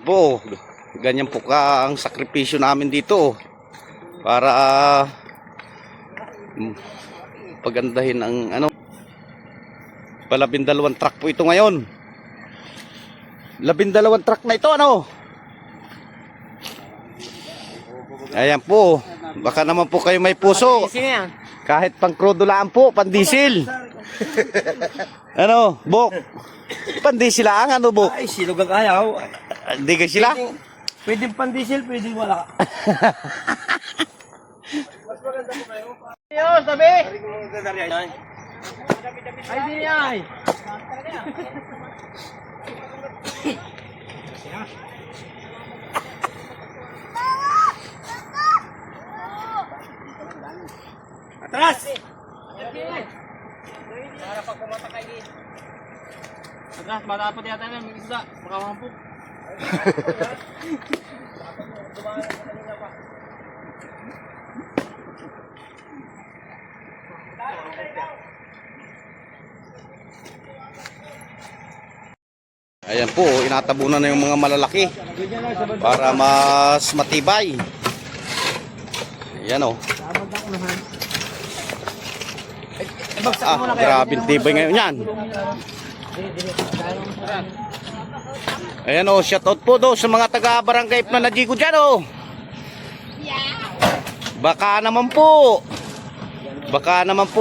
po, ganyan po ka ang sakripisyo namin dito para pagandahin ang ano. 12 truck po ito ngayon. 12 truck na ito, ano? Ayan po, baka naman po kayo may puso. Kahit pang krudulaan po, pandisil. Ano, Bok? Pandisil lang, ano, Bok? Ay, silog ang ayaw. Hindi ka sila? Pwedeng pandiesel, pwedeng wala. Mas maganda po kayo. Yo, sabi! Ay, di ay! Atras! Para pag pumunta kayo din. Atras, matapot yata na, may isda, makamampok. Ayan po, inatabunan na yung mga malalaki para mas matibay. Ayan o. Grabe tibay ngayon yan. Ayan o, shoutout po do sa mga taga-barangay na najigo dyan o. Baka naman po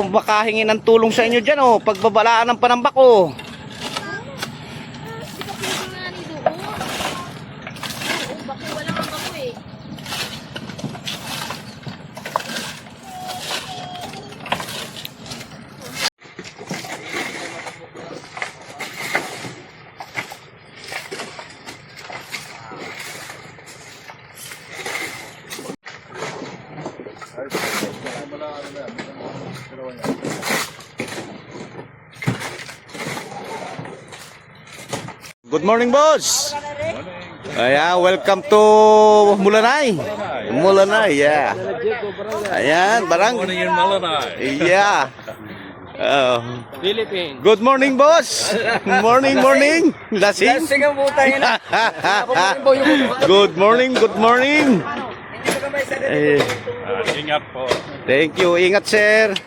makahingi ng tulong sa inyo dyan o, pagbabalaan ng panambak o. Good morning, boss. Ayan, welcome to Mulanay. Mulanay, yeah. Ayan, barang. Morning in Mulanay. Yeah. Philippines. Good morning, boss. Morning. Lasing. Sige po tayo na. Good morning. Ingat po. Thank you. Ingat, sir.